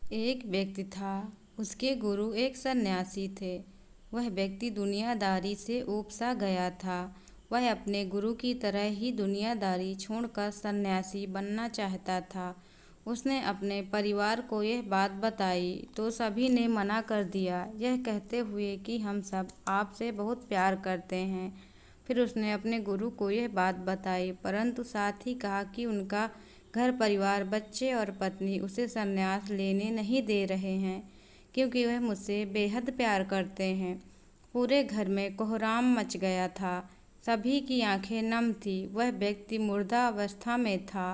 एक व्यक्ति था। उसके गुरु एक सन्यासी थे। वह व्यक्ति दुनियादारी से ऊब सा गया था। वह अपने गुरु की तरह ही दुनियादारी छोड़कर सन्यासी बनना चाहता था। उसने अपने परिवार को यह बात बताई तो सभी ने मना कर दिया, यह कहते हुए कि हम सब आपसे बहुत प्यार करते हैं। फिर उसने अपने गुरु को यह बात बताई, परंतु साथ ही कहा कि उनका घर परिवार, बच्चे और पत्नी उसे संन्यास लेने नहीं दे रहे हैं, क्योंकि वह मुझसे बेहद प्यार करते हैं। पूरे घर में कोहराम मच गया था। सभी की आंखें नम थी। वह व्यक्ति मुर्दा अवस्था में था,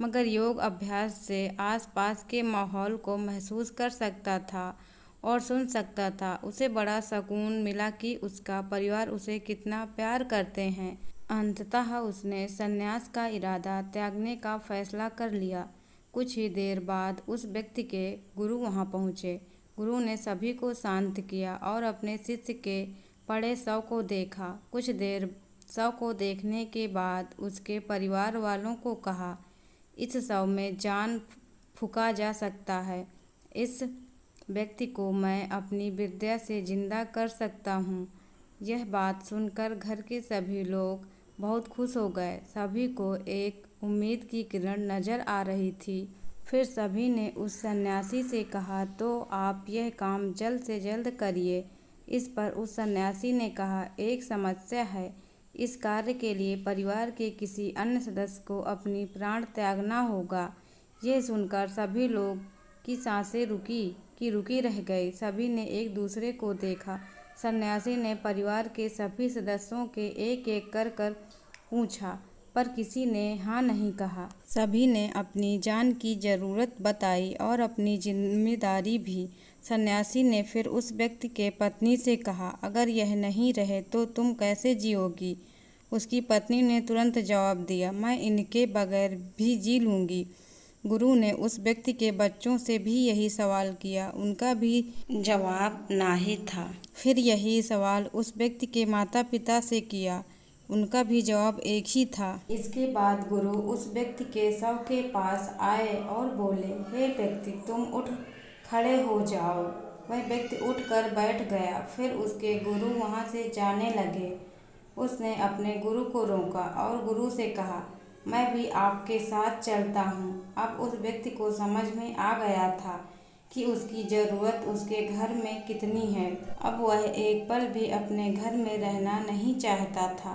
मगर योग अभ्यास से आसपास के माहौल को महसूस कर सकता था और सुन सकता था। उसे बड़ा सुकून मिला कि उसका परिवार उसे कितना प्यार करते हैं। अंततः उसने संन्यास का इरादा त्यागने का फैसला कर लिया। कुछ ही देर बाद उस व्यक्ति के गुरु वहां पहुंचे। गुरु ने सभी को शांत किया और अपने शिष्य के पड़े शव को देखा। कुछ देर शव को देखने के बाद उसके परिवार वालों को कहा, इस शव में जान फूंका जा सकता है। इस व्यक्ति को मैं अपनी विद्या से जिंदा कर सकता हूँ। यह बात सुनकर घर के सभी लोग बहुत खुश हो गए। सभी को एक उम्मीद की किरण नजर आ रही थी। फिर सभी ने उस सन्यासी से कहा, तो आप यह काम जल्द से जल्द करिए। इस पर उस सन्यासी ने कहा, एक समस्या है। इस कार्य के लिए परिवार के किसी अन्य सदस्य को अपनी प्राण त्यागना होगा। यह सुनकर सभी लोग की सांसें रुकी रह गई। सभी ने एक दूसरे को देखा। सन्यासी ने परिवार के सभी सदस्यों के एक एक कर पूछा, पर किसी ने हाँ नहीं कहा। सभी ने अपनी जान की जरूरत बताई और अपनी जिम्मेदारी भी। सन्यासी ने फिर उस व्यक्ति के पत्नी से कहा, अगर यह नहीं रहे तो तुम कैसे जियोगी? उसकी पत्नी ने तुरंत जवाब दिया, मैं इनके बगैर भी जी लूँगी। गुरु ने उस व्यक्ति के बच्चों से भी यही सवाल किया। उनका भी जवाब ना ही था। फिर यही सवाल उस व्यक्ति के माता पिता से किया। उनका भी जवाब एक ही था। इसके बाद गुरु उस व्यक्ति के शव के पास आए और बोले, हे व्यक्ति, तुम उठ खड़े हो जाओ। वह व्यक्ति उठकर बैठ गया। फिर उसके गुरु वहां से जाने लगे। उसने अपने गुरु को रोका और गुरु से कहा, मैं भी आपके साथ चलता हूँ। अब उस व्यक्ति को समझ में आ गया था कि उसकी ज़रूरत उसके घर में कितनी है। अब वह एक पल भी अपने घर में रहना नहीं चाहता था।